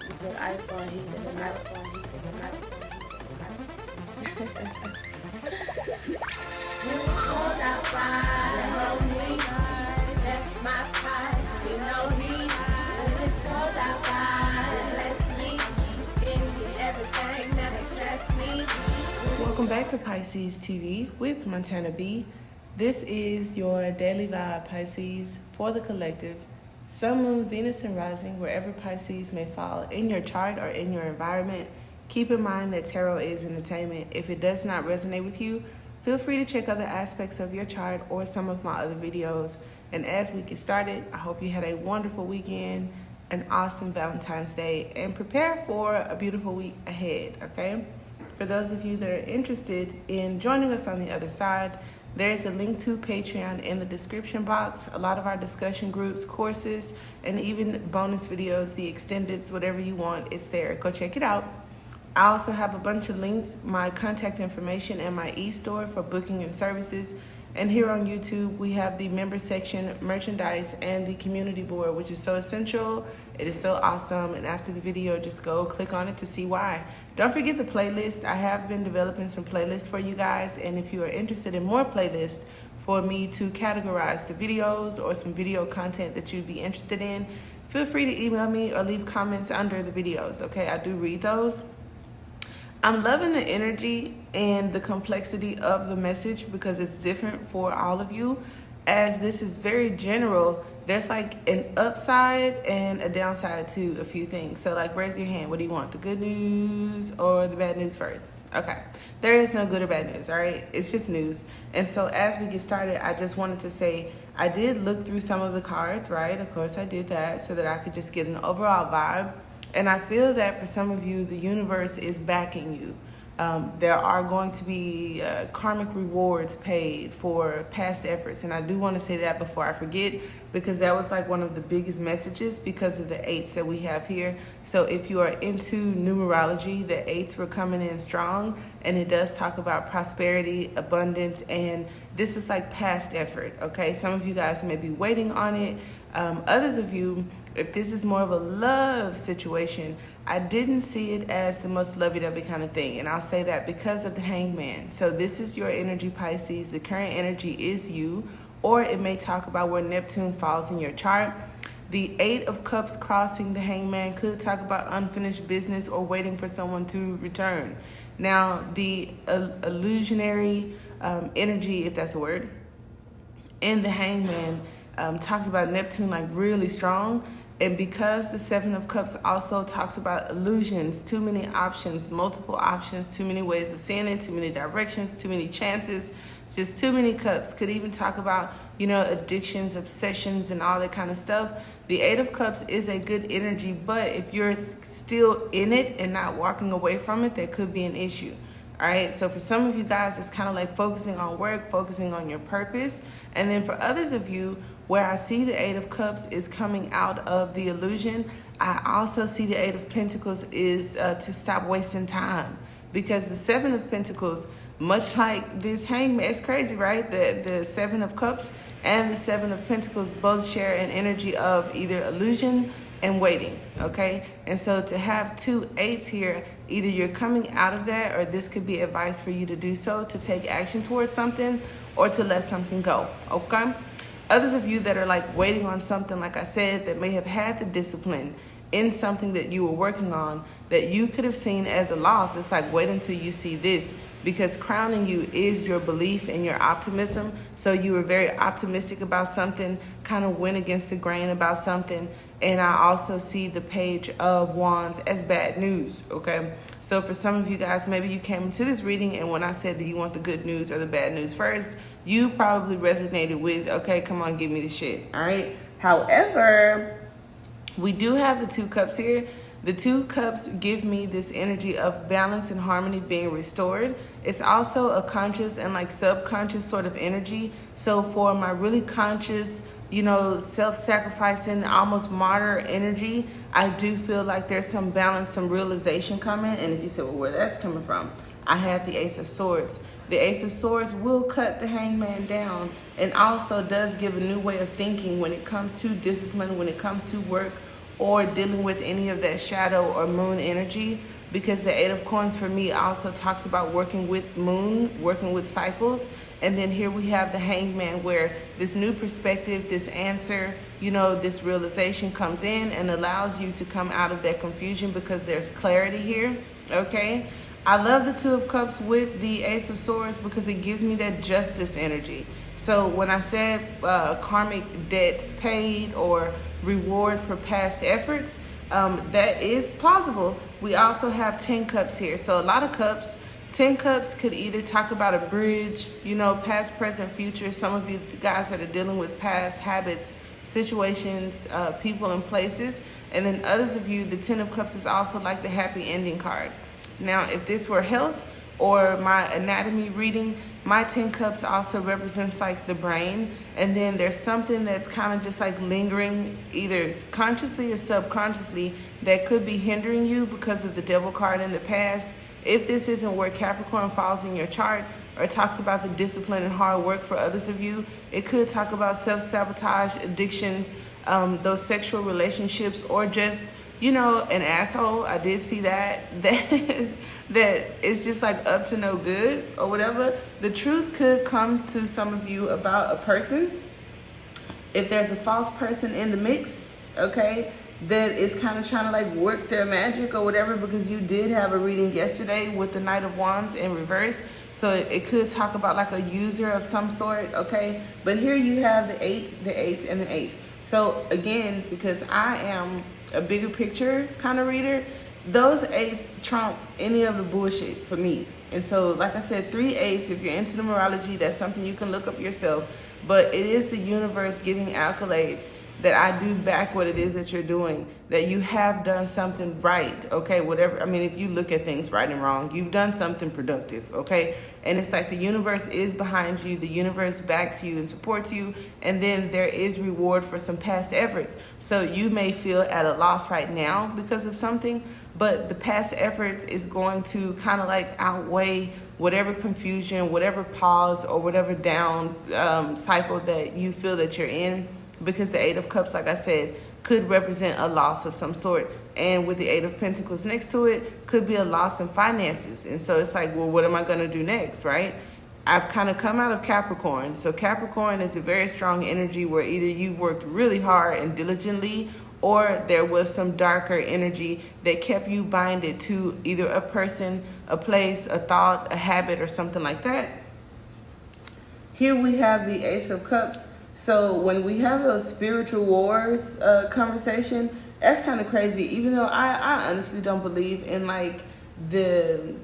Put ice on heat and ice on heat and ice on heat and ice. When it's cold outside, hold me. That's my type. You know he. When it's cold outside, bless me. Give me everything, never stress me. Welcome back to Pisces TV with Montana B. This is your daily vibe, Pisces, for the collective. Sun, Moon, Venus, and Rising, wherever Pisces may fall in your chart or in your environment. Keep in mind that tarot is entertainment. If it does not resonate with you, feel free to check other aspects of your chart or some of my other videos. And as we get started, I hope you had a wonderful weekend, an awesome Valentine's Day, and prepare for a beautiful week ahead, okay? For those of you that are interested in joining us on the other side, there's a link to Patreon in the description box. A lot of our discussion groups, courses, and even bonus videos, the extendeds, whatever you want, it's there. Go check it out. I also have a bunch of links, my contact information, and my e-store for booking and services. And here on YouTube, we have the member section, merchandise, and the community board, which is so essential. It is so awesome. And after the video, just go click on it to see why. Don't forget the playlist. I have been developing some playlists for you guys. And if you are interested in more playlists for me to categorize the videos or some video content that you'd be interested in, feel free to email me or leave comments under the videos. Okay, I do read those. I'm loving the energy and the complexity of the message because it's different for all of you. As this is very general, there's like an upside and a downside to a few things. So like raise your hand. What do you want? The good news or the bad news first? Okay. There is no good or bad news, all right? It's just news. And so as we get started, I just wanted to say I did look through some of the cards, right? Of course I did that so that I could just get an overall vibe. And I feel that for some of you, the universe is backing you. There are going to be karmic rewards paid for past efforts. And I do want to say that before I forget, because that was like one of the biggest messages because of the eights that we have here. So if you are into numerology, the eights were coming in strong, and it does talk about prosperity, abundance, and this is like past effort, okay? Some of you guys may be waiting on it. Others of you, if this is more of a love situation, I didn't see it as the most lovey-dovey kind of thing. And I'll say that because of the hangman. So this is your energy, Pisces. The current energy is you, or it may talk about where Neptune falls in your chart. The Eight of Cups crossing the hangman could talk about unfinished business or waiting for someone to return. Now, the illusionary energy, if that's a word, in the hangman talks about Neptune like really strong. And because the Seven of Cups also talks about illusions, too many options, multiple options, too many ways of seeing it, too many directions, too many chances, just too many cups. Could even talk about, you know, addictions, obsessions, and all that kind of stuff. The Eight of Cups is a good energy, but if you're still in it and not walking away from it, there could be an issue. All right, so for some of you guys, it's kind of like focusing on work, focusing on your purpose. And then for others of you, where I see the Eight of Cups is coming out of the illusion, I also see the Eight of Pentacles is to stop wasting time. Because the Seven of Pentacles, much like this hangman, it's crazy, right? The Seven of Cups and the Seven of Pentacles both share an energy of either illusion and waiting, okay? And so to have two eights here, either you're coming out of that, or this could be advice for you to do so, to take action towards something or to let something go, okay? Others of you that are like waiting on something, like I said, that may have had the discipline in something that you were working on that you could have seen as a loss. It's like wait until you see this, because crowning you is your belief and your optimism. So you were very optimistic about something, kind of went against the grain about something. And I also see the Page of Wands as bad news, okay? So for some of you guys, maybe you came into this reading and when I said that you want the good news or the bad news first, you probably resonated with, okay, come on, give me the shit, all right? However, we do have the Two Cups here. The Two Cups give me this energy of balance and harmony being restored. It's also a conscious and like subconscious sort of energy. So for my really conscious, you know, self-sacrificing, almost martyr energy, I do feel like there's some balance, some realization coming. And if you say, well, where that's coming from? I had the Ace of Swords. The Ace of Swords will cut the hangman down and also does give a new way of thinking when it comes to discipline, when it comes to work, or dealing with any of that shadow or moon energy, because the Eight of Coins for me also talks about working with moon, working with cycles. And then here we have the Hangman, where this new perspective, this answer, this realization comes in and allows you to come out of that confusion because there's clarity here, okay? I love the Two of Cups with the Ace of Swords because it gives me that justice energy. So when I said karmic debts paid or reward for past efforts, that is plausible. We also have 10 cups here. So a lot of cups. 10 cups could either talk about a bridge, past, present, future. Some of you guys that are dealing with past habits, situations, people and places. And then others of you, the 10 of Cups is also like the happy ending card. Now, if this were health or my anatomy reading, my 10 cups also represents like the brain. And then there's something that's kind of just like lingering, either consciously or subconsciously, that could be hindering you because of the Devil card in the past. If this isn't where Capricorn falls in your chart, or talks about the discipline and hard work for others of you, it could talk about self-sabotage, addictions, those sexual relationships, or just, an asshole. I did see that it's just like up to no good or whatever. The truth could come to some of you about a person. If there's a false person in the mix, okay, that is kind of trying to like work their magic or whatever, because you did have a reading yesterday with the Knight of Wands in reverse. So it could talk about like a user of some sort, okay? But here you have the 8, the 8, and the 8. So again, because I am a bigger picture kind of reader, those 8s trump any of the bullshit for me. And so, like I said, 3 8s, if you're into numerology, that's something you can look up yourself. But it is the universe giving accolades that I do back what it is that you're doing, that you have done something right, okay? Whatever, if you look at things right and wrong, you've done something productive, okay? And it's like the universe is behind you, the universe backs you and supports you, and then there is reward for some past efforts. So you may feel at a loss right now because of something, but the past efforts is going to kind of like outweigh whatever confusion, whatever pause, or whatever down cycle that you feel that you're in. Because the 8 of Cups, like I said, could represent a loss of some sort. And with the 8 of Pentacles next to it, could be a loss in finances. And so it's like, well, what am I going to do next, right? I've kind of come out of Capricorn. So Capricorn is a very strong energy where either you worked really hard and diligently, or there was some darker energy that kept you binded to either a person, a place, a thought, a habit, or something like that. Here we have the Ace of Cups. So when we have those spiritual wars conversation, that's kind of crazy. Even though I honestly don't believe in like the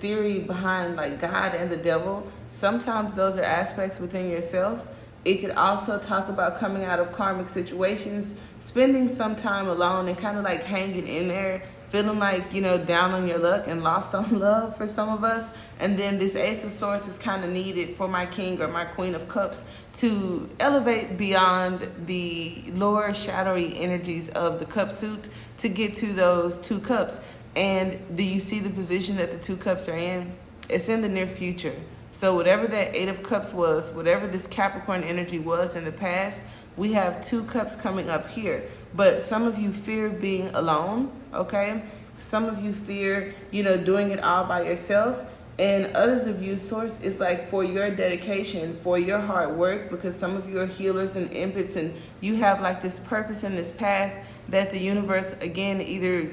theory behind like God and the devil. Sometimes those are aspects within yourself. It could also talk about coming out of karmic situations, spending some time alone and kind of like hanging in there, feeling like, down on your luck and lost on love for some of us. And then this Ace of Swords is kind of needed for my King or my Queen of Cups to elevate beyond the lower shadowy energies of the cup suit to get to those 2 cups. And do you see the position that the 2 cups are in? It's in the near future. So whatever that 8 of Cups was, whatever this Capricorn energy was in the past, we have 2 cups coming up here. But some of you fear being alone, okay? Some of you fear, doing it all by yourself. And others of you, source is like for your dedication, for your hard work, because some of you are healers and impots, and you have like this purpose in this path that the universe, again, either,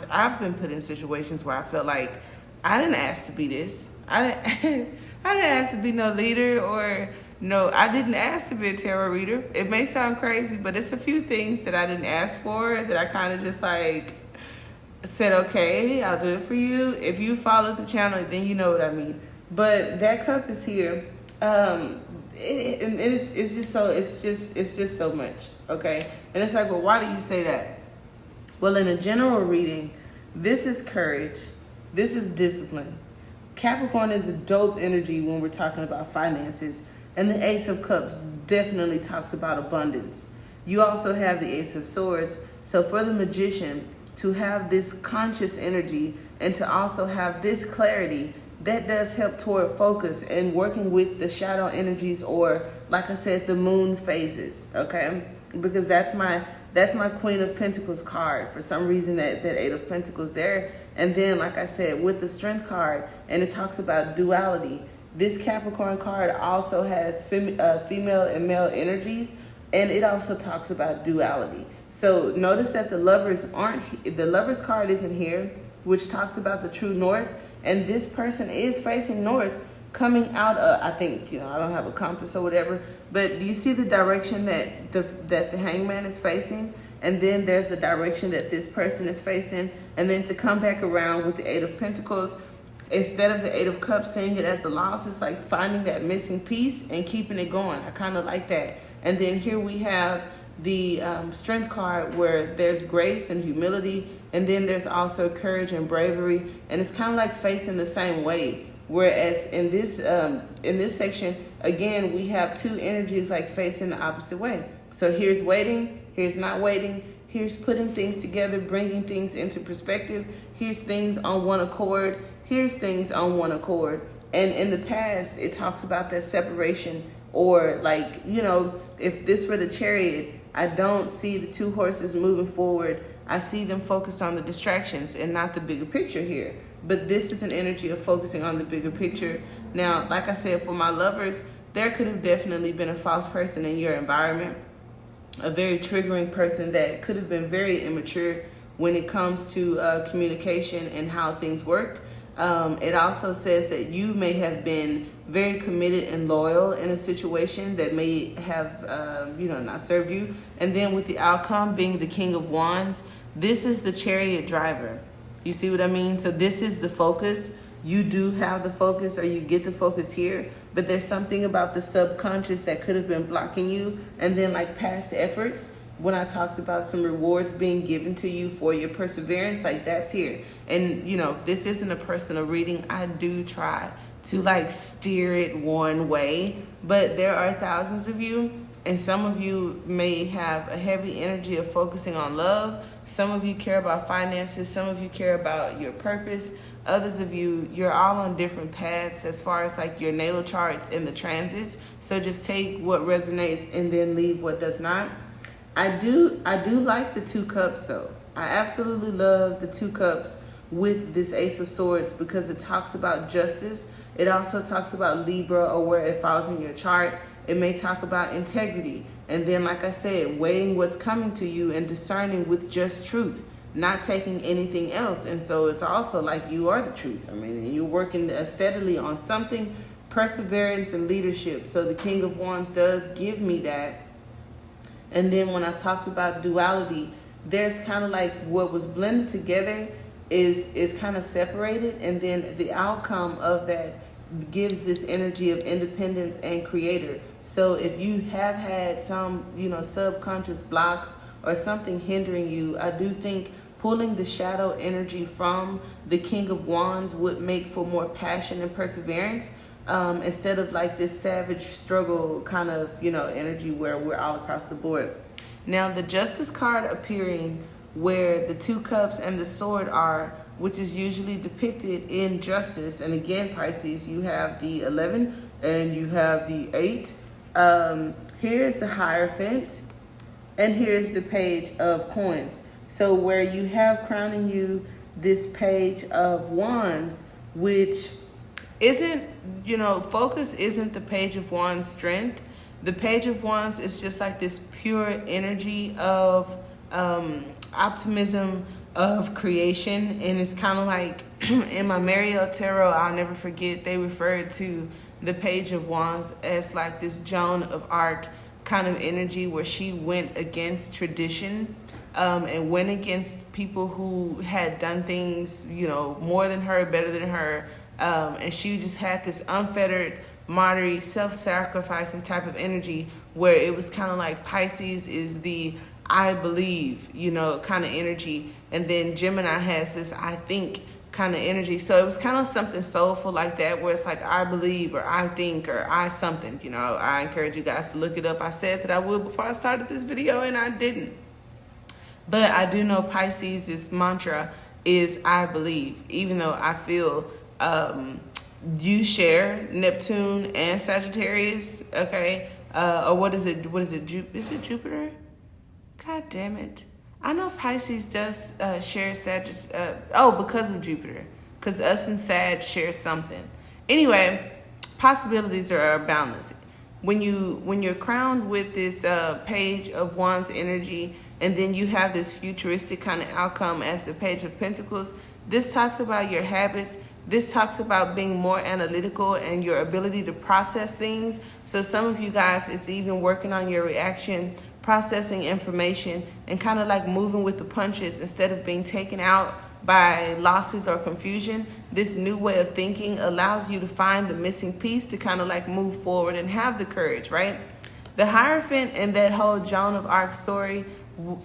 I've been put in situations where I felt like I didn't ask to be this. I didn't ask to be no leader, or no, I didn't ask to be a tarot reader. It may sound crazy, but it's a few things that I didn't ask for that I kind of just like said, okay, I'll do it for you. If you follow the channel, then you know what I mean. But that cup is here. It's just so much, okay? And it's like, well, why do you say that? Well, in a general reading, this is courage. This is discipline. Capricorn is a dope energy when we're talking about finances. And the Ace of Cups definitely talks about abundance. You also have the Ace of Swords. So for the Magician, to have this conscious energy and to also have this clarity, that does help toward focus and working with the shadow energies, or like I said, the moon phases, okay? Because that's my That's my Queen of Pentacles card. For some reason, that Eight of Pentacles there. And then, like I said, with the Strength card, and it talks about duality. This Capricorn card also has female and male energies, and it also talks about duality. So notice that the Lovers card isn't here, which talks about the true north, and this person is facing north, coming out of, I think, I don't have a compass or whatever, but do you see the direction that the Hangman is facing? And then there's the direction that this person is facing, and then to come back around with the Eight of Pentacles, instead of the Eight of Cups seeing it as the loss, it's like finding that missing piece and keeping it going. I kind of like that. And then here we have the Strength card, where there's grace and humility, and then there's also courage and bravery, and it's kind of like facing the same way. Whereas in this section, again, we have two energies like facing the opposite way. So here's waiting, here's not waiting, here's putting things together, bringing things into perspective, here's things on one accord, here's things on one accord. And in the past, it talks about that separation, or like, if this were the Chariot, I don't see the two horses moving forward. I see them focused on the distractions and not the bigger picture here. But this is an energy of focusing on the bigger picture. Now, like I said, for my lovers, there could have definitely been a false person in your environment, a very triggering person that could have been very immature when it comes to communication and how things work. It also says that you may have been very committed and loyal in a situation that may have, not served you. And then with the outcome being the King of Wands, this is the Chariot driver. You see what I mean? So this is the focus. You do have the focus, or you get the focus here, but there's something about the subconscious that could have been blocking you. And then like past efforts, when I talked about some rewards being given to you for your perseverance, like that's here. And this isn't a personal reading. I do try to like steer it one way, but there are thousands of you, and some of you may have a heavy energy of focusing on love. Some of you care about finances. Some of you care about your purpose. Others of you, you're all on different paths as far as like your natal charts and the transits. So just take what resonates and then leave what does not. I do like the Two Cups though. I absolutely love the Two Cups with this Ace of Swords, because it talks about justice. It also talks about Libra, or where it falls in your chart. It may talk about integrity. And then, like I said, weighing what's coming to you and discerning with just truth, not taking anything else. And so it's also like you are the truth. I mean, and you're working steadily on something, perseverance and leadership. So the King of Wands does give me that. And then when I talked about duality, there's kind of like what was blended together is kind of separated. And then the outcome of that gives this energy of independence and creator. So if you have had some, subconscious blocks or something hindering you, I do think pulling the shadow energy from the King of Wands would make for more passion and perseverance, instead of like this savage struggle kind of, energy where we're all across the board. Now the Justice card appearing where the Two Cups and the Sword are, which is usually depicted in justice. And again, Pisces, you have the 11 and you have the 8. Here's the Hierophant, and here's the Page of Coins. So where you have crowning you this Page of Wands, which isn't, focus isn't the Page of Wands strength. The Page of Wands is just like this pure energy of optimism, of creation. And it's kind of like in my Mariel Tarot, I'll never forget, they referred to the Page of Wands as like this Joan of Arc kind of energy, where she went against tradition, and went against people who had done things, more than her, better than her. And she just had this unfettered martyr, self-sacrificing type of energy, where it was kind of like Pisces is the I believe, kind of energy. And then Gemini has this I think kind of energy. So it was kind of something soulful like that, where it's like I believe, or I think, or I something. I encourage you guys to look it up. I said that I would before I started this video, and I didn't. But I do know Pisces' mantra is I believe, even though I feel you share Neptune and Sagittarius, okay? Or what is it? Is it Jupiter? God damn it. I know Pisces does share Sagittarius. Because of Jupiter. Because us and Sag share something. Anyway, possibilities are boundless. When you're crowned with this Page of Wands energy, and then you have this futuristic kind of outcome as the Page of Pentacles, this talks about your habits. This talks about being more analytical and your ability to process things. So some of you guys, it's even working on your reaction, processing information, and kind of like moving with the punches instead of being taken out by losses or confusion. This new way of thinking allows you to find the missing piece to kind of like move forward and have the courage, right? The Hierophant and that whole Joan of Arc story,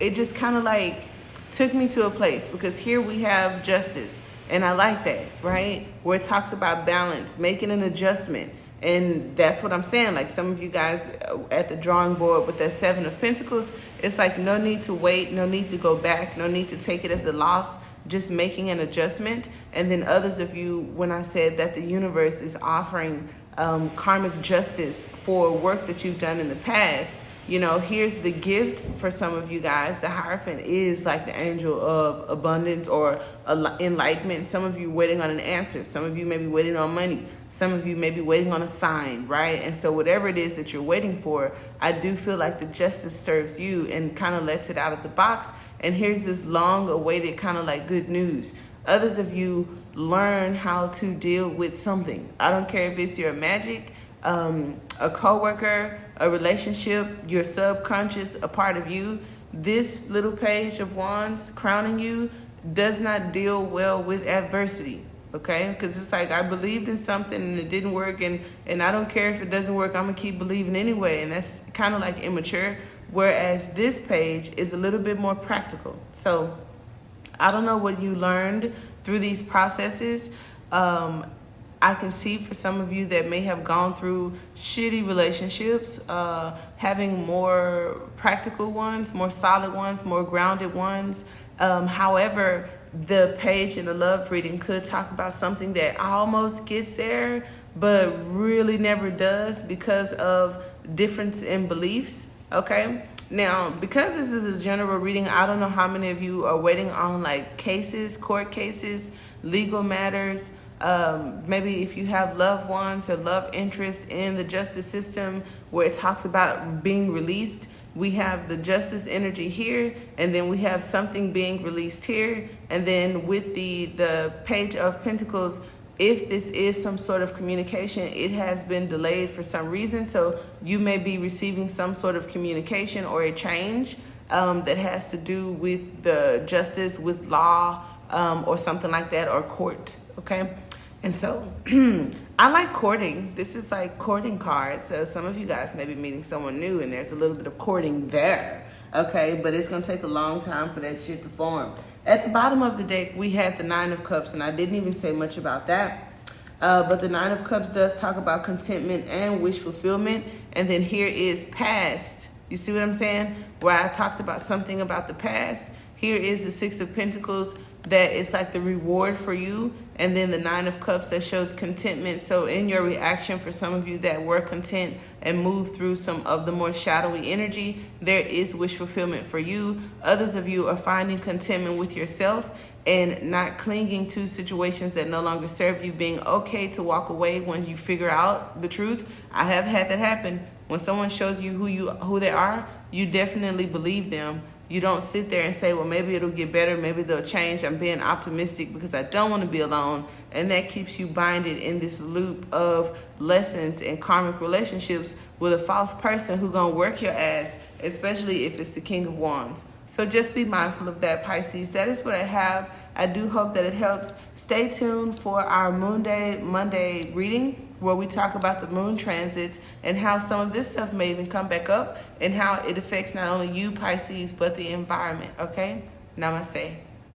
it just kind of like took me to a place, because here we have justice. And I like that, right? Where it talks about balance, making an adjustment. And that's what I'm saying. Like some of you guys at the drawing board with that Seven of Pentacles, it's like no need to wait, no need to go back, no need to take it as a loss, just making an adjustment. And then others of you, when I said that the universe is offering karmic justice for work that you've done in the past, you know, here's the gift for some of you guys. The Hierophant is like the angel of abundance or enlightenment. Some of you waiting on an answer. Some of you may be waiting on money. Some of you may be waiting on a sign, right? And so whatever it is that you're waiting for, I do feel like the justice serves you and kind of lets it out of the box. And here's this long awaited kind of like good news. Others of you learn how to deal with something. I don't care if it's your magic, a coworker, a relationship, your subconscious, a part of you. This little Page of Wands crowning you does not deal well with adversity, okay? Because it's like I believed in something and it didn't work, and I don't care if it doesn't work, I'm gonna keep believing anyway, and that's kind of like immature. Whereas this page is a little bit more practical. So I don't know what you learned through these processes. I can see for some of you that may have gone through shitty relationships, having more practical ones, more solid ones, more grounded ones. However, the page in the love reading could talk about something that almost gets there, but really never does because of difference in beliefs. Okay. Now, because this is a general reading, I don't know how many of you are waiting on like cases, court cases, legal matters. Maybe if you have loved ones or love interest in the justice system where it talks about being released, we have the justice energy here, and then we have something being released here. And then with the Page of Pentacles, if this is some sort of communication, it has been delayed for some reason. So you may be receiving some sort of communication or a change that has to do with the justice, with law, or something like that, or court, okay? And so I like courting. This is like courting cards. So some of you guys may be meeting someone new and there's a little bit of courting there, okay? But it's going to take a long time for that shit to form. At the bottom of the deck, we had the Nine of Cups, and I didn't even say much about that. But the Nine of Cups does talk about contentment and wish fulfillment. And then here is past. You see what I'm saying? Where I talked about something about the past. Here is the Six of Pentacles that is like the reward for you. And then the Nine of Cups that shows contentment. So in your reaction, for some of you that were content and moved through some of the more shadowy energy, there is wish fulfillment for you. Others of you are finding contentment with yourself and not clinging to situations that no longer serve you, being okay to walk away when you figure out the truth. I have had that happen. When someone shows you who they are, you definitely believe them. You don't sit there and say, well, maybe it'll get better, maybe they'll change. I'm being optimistic because I don't want to be alone. And that keeps you binded in this loop of lessons and karmic relationships with a false person who's going to work your ass, especially if it's the King of Wands. So just be mindful of that, Pisces. That is what I have. I do hope that it helps. Stay tuned for our Monday reading, where we talk about the moon transits and how some of this stuff may even come back up and how it affects not only you, Pisces, but the environment, okay? Namaste.